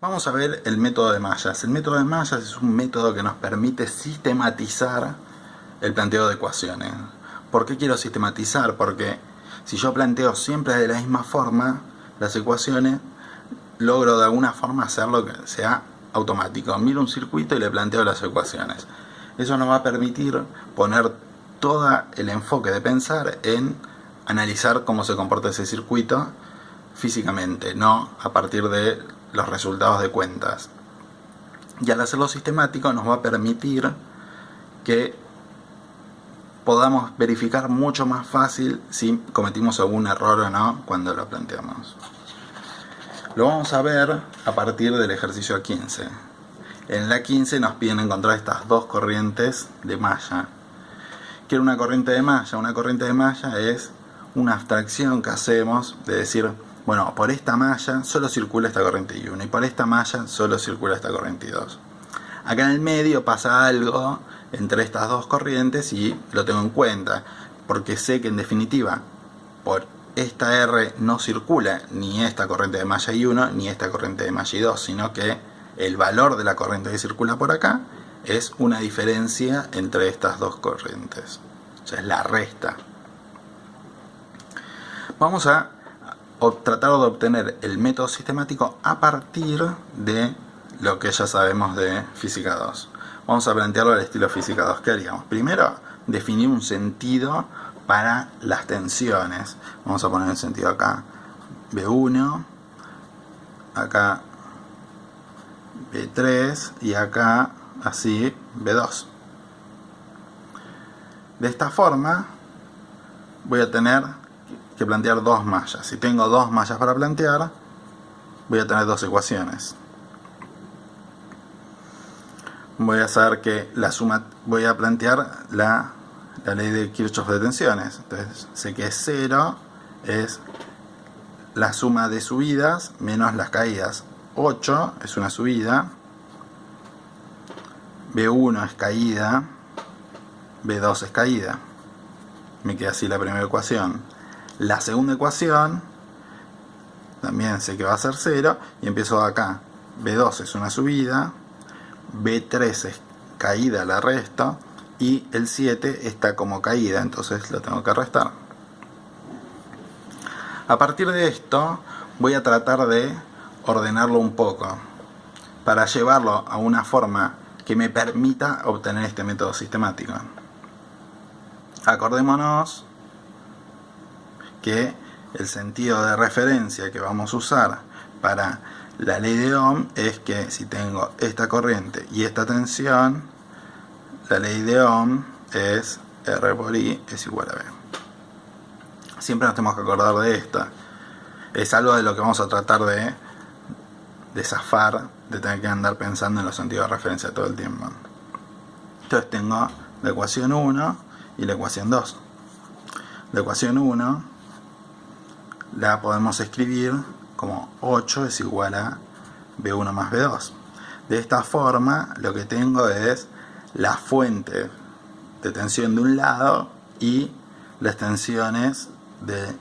Vamos a ver el método de mallas. El método de mallas es un método que nos permite sistematizar el planteo de ecuaciones. ¿Por qué quiero sistematizar? Porque si yo planteo siempre de la misma forma las ecuaciones, logro de alguna forma hacerlo que sea automático. Miro un circuito y le planteo las ecuaciones. Eso nos va a permitir poner todo el enfoque de pensar en analizar cómo se comporta ese circuito físicamente, no a partir de los resultados de cuentas. Y al hacerlo sistemático nos va a permitir que podamos verificar mucho más fácil si cometimos algún error o no cuando lo planteamos. Lo vamos a ver a partir del ejercicio 15. En la 15 nos piden encontrar estas dos corrientes de malla. ¿Qué es una corriente de malla? Una corriente de malla es una abstracción que hacemos de decir, bueno, por esta malla solo circula esta corriente I1 y por esta malla solo circula esta corriente I2. Acá en el medio pasa algo entre estas dos corrientes y lo tengo en cuenta, porque sé que en definitiva por esta R no circula ni esta corriente de malla I1 ni esta corriente de malla I2, sino que el valor de la corriente que circula por acá es una diferencia entre estas dos corrientes, o sea, es la resta. Vamos a tratar de obtener el método sistemático a partir de lo que ya sabemos de Física 2. Vamos a plantearlo al estilo Física 2. ¿Qué haríamos? Primero, definir un sentido para las tensiones. Vamos a poner el sentido acá B1, acá B3 y acá así B2. De esta forma voy a tener que plantear dos mallas. Si tengo dos mallas para plantear, voy a tener dos ecuaciones. Voy a saber que la suma, voy a plantear la ley de Kirchhoff de tensiones. Entonces sé que 0 es la suma de subidas menos las caídas. 8 es una subida, B1 es caída, B2 es caída. Me queda así la primera ecuación. La segunda ecuación también sé que va a ser 0 y empiezo acá. B2 es una subida, B3 es caída, la resto, y el 7 está como caída, entonces lo tengo que restar. A partir de esto voy a tratar de ordenarlo un poco para llevarlo a una forma que me permita obtener este método sistemático. Acordémonos que el sentido de referencia que vamos a usar para la ley de Ohm es que si tengo esta corriente y esta tensión, la ley de Ohm es R por I es igual a B. Siempre nos tenemos que acordar de esta. Es algo de lo que vamos a tratar de zafar, de tener que andar pensando en los sentidos de referencia todo el tiempo. Entonces tengo la ecuación 1 y la ecuación 2. La ecuación 1 la podemos escribir como 8 es igual a B1 más B2. De esta forma lo que tengo es la fuente de tensión de un lado y las tensiones de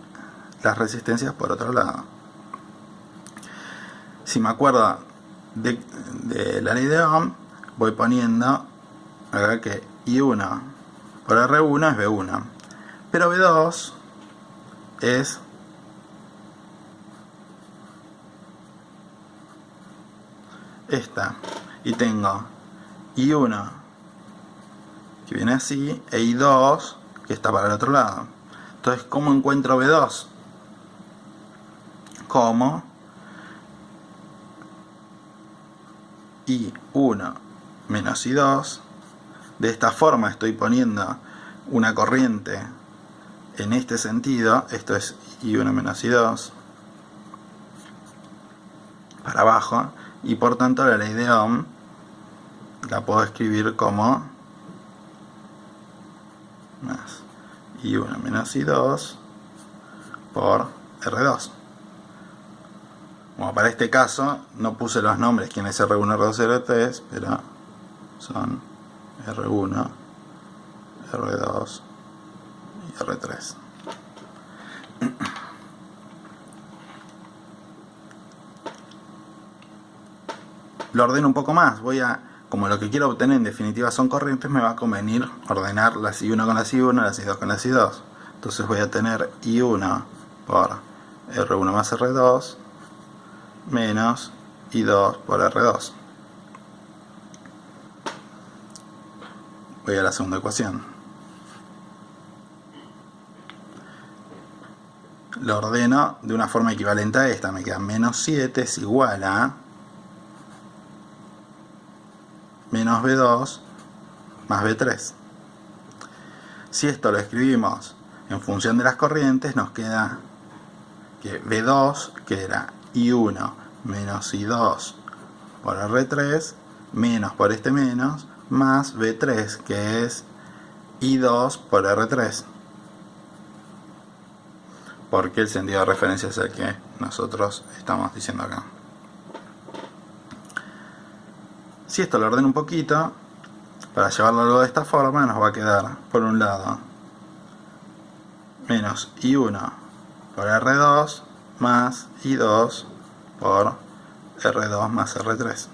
las resistencias por otro lado. Si me acuerdo de la ley de Ohm, voy poniendo acá que I1 por R1 es B1, pero B2 es esta, y tengo I1 que viene así e I2 que está para el otro lado. Entonces, ¿cómo encuentro B2? Como I1 menos I2. De esta forma estoy poniendo una corriente en este sentido. Esto es I1 menos I2 para abajo, y por tanto la ley de Ohm la puedo escribir como más I1 menos I2 por R2. Como para este caso no puse los nombres quién es R1, R2, R3, pero son R1, R2 y R3. lo ordeno un poco más. Como lo que quiero obtener en definitiva son corrientes, me va a convenir ordenar las I1 con las I1, las I2 con las I2. Entonces voy a tener I1 por R1 más R2 menos I2 por R2. Voy a la segunda ecuación. Lo ordeno de una forma equivalente a esta. Me queda menos 7 es igual a menos B2 más B3. Si esto lo escribimos en función de las corrientes, nos queda que B2, que era I1 menos I2 por R3, menos por este menos, más B3, que es I2 por R3. Porque el sentido de referencia es el que nosotros estamos diciendo acá. Si esto lo ordeno un poquito, para llevarlo luego de esta forma, nos va a quedar, por un lado, menos I1 por R2 más I2 por R2 más R3.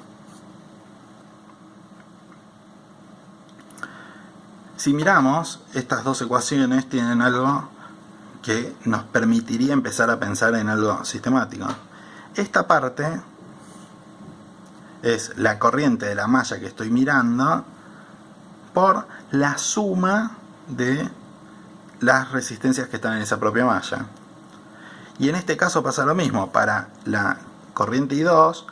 Si miramos, estas dos ecuaciones tienen algo que nos permitiría empezar a pensar en algo sistemático. Esta parte es la corriente de la malla que estoy mirando por la suma de las resistencias que están en esa propia malla. Y en este caso pasa lo mismo. Para la corriente I2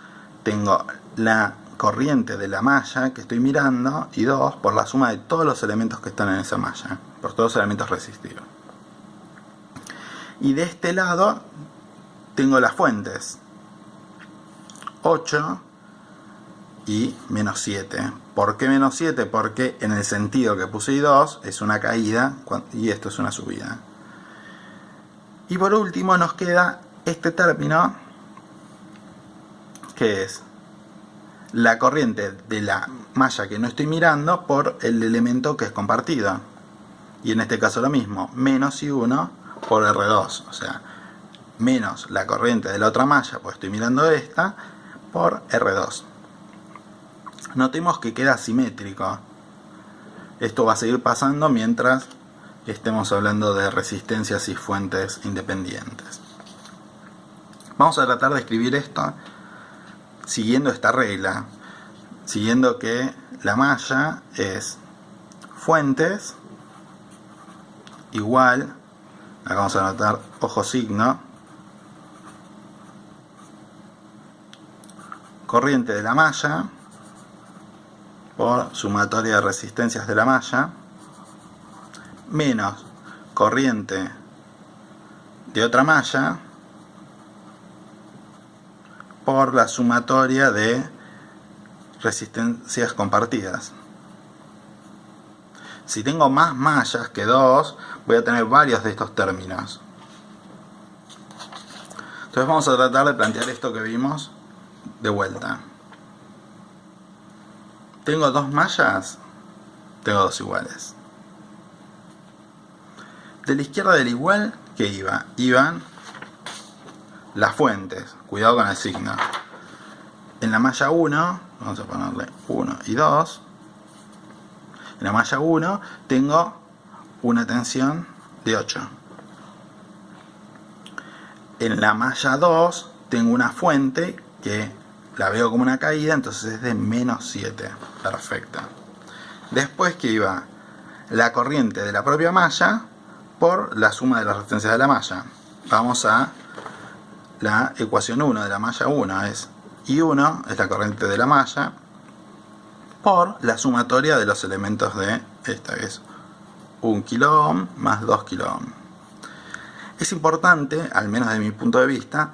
tengo la corriente de la malla que estoy mirando, I2, por la suma de todos los elementos que están en esa malla, por todos los elementos resistivos. Y de este lado tengo las fuentes 8 y menos 7. ¿Por qué menos 7? Porque en el sentido que puse I2 es una caída y esto es una subida. Y por último nos queda este término, que es la corriente de la malla que no estoy mirando por el elemento que es compartido. Y en este caso lo mismo, menos I1 por R2, o sea, menos la corriente de la otra malla, pues estoy mirando esta, por R2. Notemos que queda simétrico. Esto va a seguir pasando mientras estemos hablando de resistencias y fuentes independientes. Vamos a tratar de escribir esto siguiendo esta regla, siguiendo que la malla es fuentes igual, acá vamos a anotar ojo signo, corriente de la malla por sumatoria de resistencias de la malla menos corriente de otra malla por la sumatoria de resistencias compartidas. Si tengo más mallas que 2, voy a tener varios de estos términos. Entonces vamos a tratar de plantear esto que vimos de vuelta. ¿Tengo dos mallas? Tengo dos iguales. De la izquierda del igual, ¿qué iba? Iban las fuentes. Cuidado con el signo. En la malla 1, vamos a ponerle 1 y 2. En la malla 1 tengo una tensión de 8. En la malla 2 tengo una fuente que la veo como una caída, entonces es de menos 7. Perfecto. Después que iba la corriente de la propia malla por la suma de las resistencias de la malla. Vamos a la ecuación 1 de la malla 1. Es I1 es la corriente de la malla por la sumatoria de los elementos de esta, que es 1 kilo ohm más 2 kilo ohm. Es importante, al menos de mi punto de vista,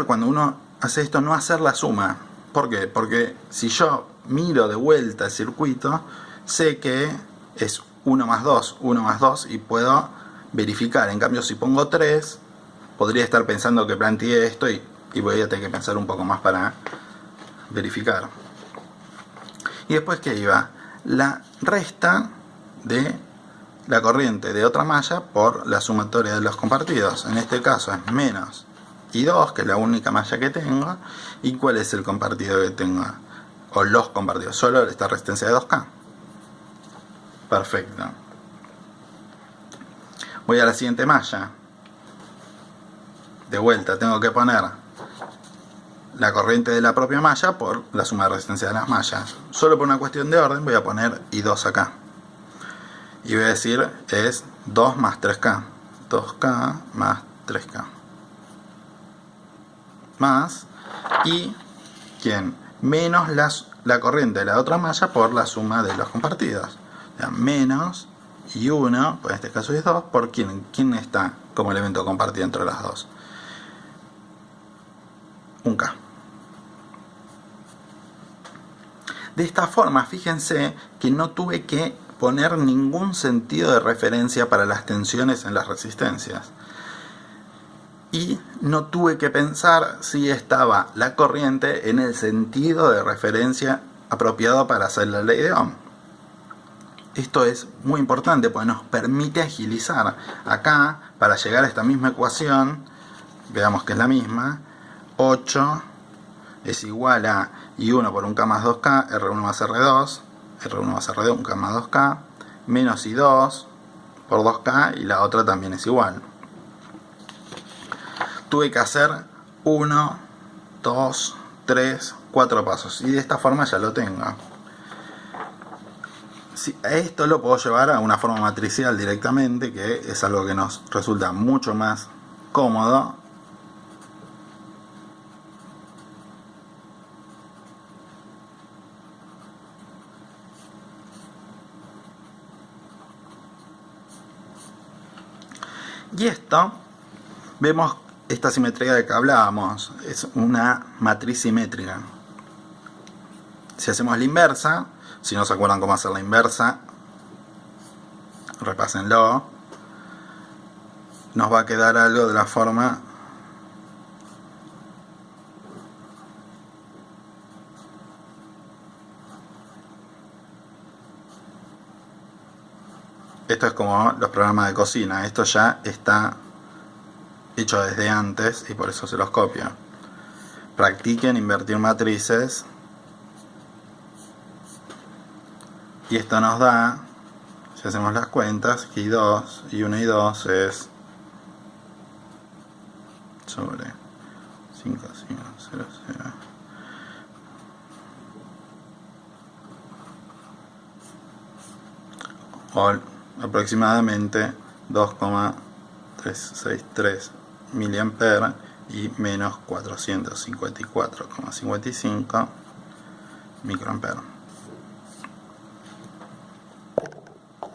cuando uno hace esto, no hacer la suma. ¿Por qué? Porque si yo miro de vuelta el circuito, sé que es 1 más 2 y puedo verificar. En cambio, si pongo 3, podría estar pensando que planteé esto y voy a tener que pensar un poco más para verificar. Y después que iba la resta de la corriente de otra malla por la sumatoria de los compartidos. En este caso es menos I2, que es la única malla que tengo, y cuál es el compartido que tengo, o los compartidos, solo esta resistencia de 2K. Perfecto. Voy a la siguiente malla. De vuelta tengo que poner la corriente de la propia malla por la suma de resistencia de las mallas. Solo por una cuestión de orden voy a poner I2 acá. Y voy a decir es 2 más 3K. 2K más 3K. Más, y ¿quién? Menos la corriente de la otra malla por la suma de los compartidos. O sea, menos y 1, pues en este caso es 2, por ¿quién está como elemento compartido entre las dos? Un K. De esta forma, fíjense que no tuve que poner ningún sentido de referencia para las tensiones en las resistencias. Y no tuve que pensar si estaba la corriente en el sentido de referencia apropiado para hacer la ley de Ohm. Esto es muy importante porque nos permite agilizar. Acá, para llegar a esta misma ecuación, veamos que es la misma, 8 es igual a I1 por 1K más 2K, R1 más R2, R1 más R2, 1K más 2K, menos I2 por 2K, y la otra también es igual. Tuve que hacer 1, 2, 3, 4 pasos, y de esta forma ya lo tengo. Esto lo puedo llevar a una forma matricial directamente, que es algo que nos resulta mucho más cómodo. Y esto, vemos esta simetría de que hablábamos, es una matriz simétrica. Si hacemos la inversa, si no se acuerdan cómo hacer la inversa, repásenlo, nos va a quedar algo de la forma esto es como los programas de cocina, esto ya está hecho desde antes y por eso se los copio. Practiquen invertir matrices y esto nos da, si hacemos las cuentas, que I2 y 1 y 2 es sobre 5, 5, 0, 0. O aproximadamente 2,363 mA y menos 454,55 microamperes.